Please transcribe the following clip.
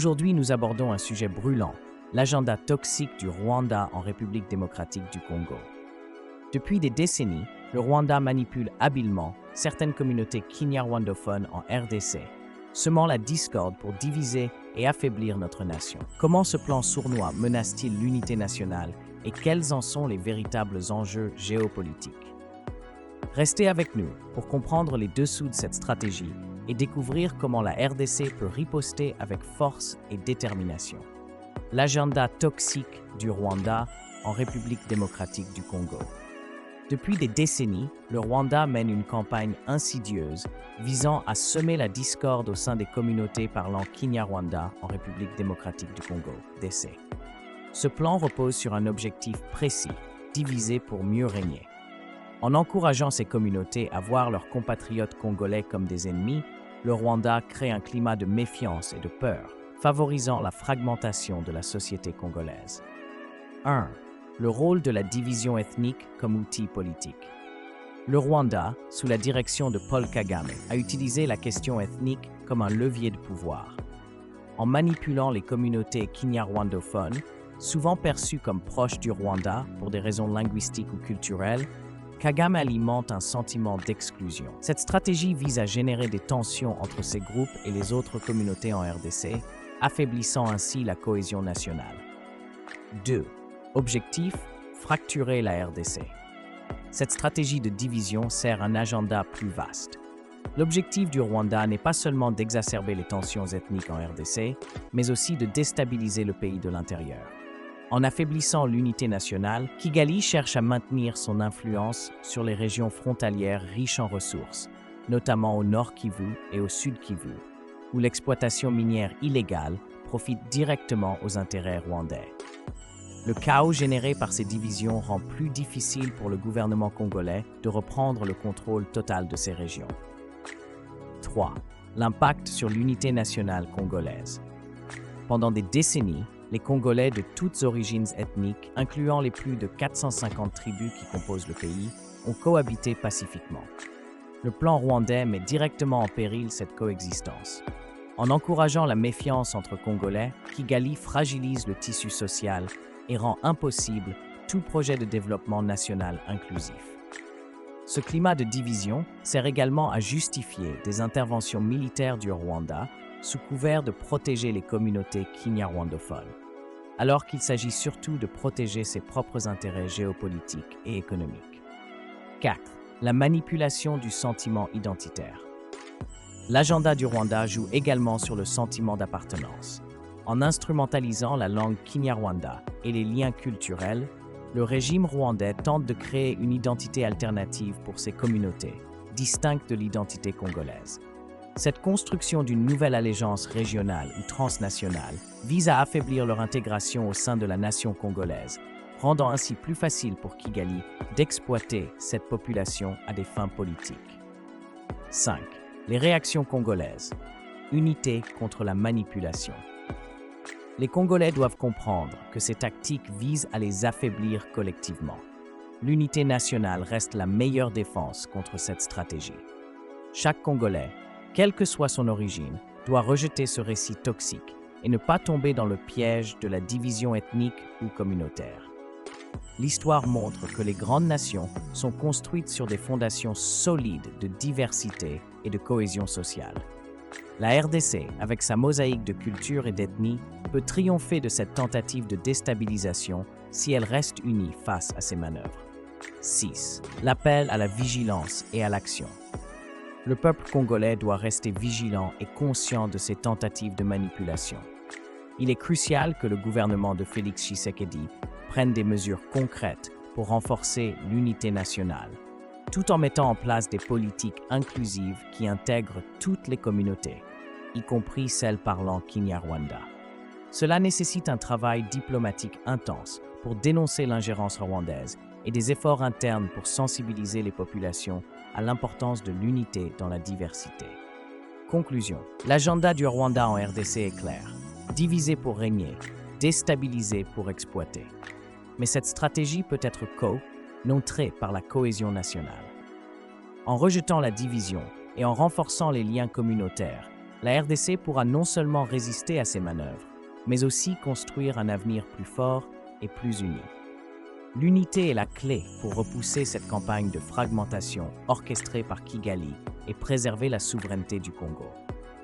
Aujourd'hui, nous abordons un sujet brûlant, l'agenda toxique du Rwanda en République démocratique du Congo. Depuis des décennies, le Rwanda manipule habilement certaines communautés kinyarwandophones en RDC, semant la discorde pour diviser et affaiblir notre nation. Comment ce plan sournois menace-t-il l'unité nationale et quels en sont les véritables enjeux géopolitiques? Restez avec nous pour comprendre les dessous de cette stratégie et découvrir comment la RDC peut riposter avec force et détermination. L'agenda toxique du Rwanda en République démocratique du Congo. Depuis des décennies, le Rwanda mène une campagne insidieuse visant à semer la discorde au sein des communautés parlant Kinyarwanda en République démocratique du Congo, DC. Ce plan repose sur un objectif précis, diviser pour mieux régner. En encourageant ces communautés à voir leurs compatriotes congolais comme des ennemis, le Rwanda crée un climat de méfiance et de peur, favorisant la fragmentation de la société congolaise. 1. Le rôle de la division ethnique comme outil politique. Le Rwanda, sous la direction de Paul Kagame, a utilisé la question ethnique comme un levier de pouvoir. En manipulant les communautés kinyarwandophones, souvent perçues comme proches du Rwanda pour des raisons linguistiques ou culturelles, Kagame alimente un sentiment d'exclusion. Cette stratégie vise à générer des tensions entre ces groupes et les autres communautés en RDC, affaiblissant ainsi la cohésion nationale. 2. Objectif, fracturer la RDC. Cette stratégie de division sert un agenda plus vaste. L'objectif du Rwanda n'est pas seulement d'exacerber les tensions ethniques en RDC, mais aussi de déstabiliser le pays de l'intérieur. En affaiblissant l'unité nationale, Kigali cherche à maintenir son influence sur les régions frontalières riches en ressources, notamment au nord Kivu et au sud Kivu, où l'exploitation minière illégale profite directement aux intérêts rwandais. Le chaos généré par ces divisions rend plus difficile pour le gouvernement congolais de reprendre le contrôle total de ces régions. 3. L'impact sur l'unité nationale congolaise. Pendant des décennies, les Congolais de toutes origines ethniques, incluant les plus de 450 tribus qui composent le pays, ont cohabité pacifiquement. Le plan rwandais met directement en péril cette coexistence. En encourageant la méfiance entre Congolais, Kigali fragilise le tissu social et rend impossible tout projet de développement national inclusif. Ce climat de division sert également à justifier des interventions militaires du Rwanda sous couvert de protéger les communautés kinyarwandophones, alors qu'il s'agit surtout de protéger ses propres intérêts géopolitiques et économiques. 4. La manipulation du sentiment identitaire. L'agenda du Rwanda joue également sur le sentiment d'appartenance. En instrumentalisant la langue kinyarwanda et les liens culturels, le régime rwandais tente de créer une identité alternative pour ces communautés, distincte de l'identité congolaise. Cette construction d'une nouvelle allégeance régionale ou transnationale vise à affaiblir leur intégration au sein de la nation congolaise, rendant ainsi plus facile pour Kigali d'exploiter cette population à des fins politiques. 5. Les réactions congolaises. Unité contre la manipulation. Les Congolais doivent comprendre que ces tactiques visent à les affaiblir collectivement. L'unité nationale reste la meilleure défense contre cette stratégie. Chaque Congolais, quelle que soit son origine, doit rejeter ce récit toxique et ne pas tomber dans le piège de la division ethnique ou communautaire. L'histoire montre que les grandes nations sont construites sur des fondations solides de diversité et de cohésion sociale. La RDC, avec sa mosaïque de cultures et d'ethnies, peut triompher de cette tentative de déstabilisation si elle reste unie face à ces manœuvres. 6. L'appel à la vigilance et à l'action. Le peuple congolais doit rester vigilant et conscient de ces tentatives de manipulation. Il est crucial que le gouvernement de Félix Tshisekedi prenne des mesures concrètes pour renforcer l'unité nationale, tout en mettant en place des politiques inclusives qui intègrent toutes les communautés, y compris celles parlant Kinyarwanda. Cela nécessite un travail diplomatique intense pour dénoncer l'ingérence rwandaise et des efforts internes pour sensibiliser les populations à l'importance de l'unité dans la diversité. Conclusion. L'agenda du Rwanda en RDC est clair. Diviser pour régner, déstabiliser pour exploiter. Mais cette stratégie peut être contrée par la cohésion nationale. En rejetant la division et en renforçant les liens communautaires, La RDC pourra non seulement résister à ces manœuvres, mais aussi construire un avenir plus fort et plus uni. L'unité est la clé pour repousser cette campagne de fragmentation orchestrée par Kigali et préserver la souveraineté du Congo.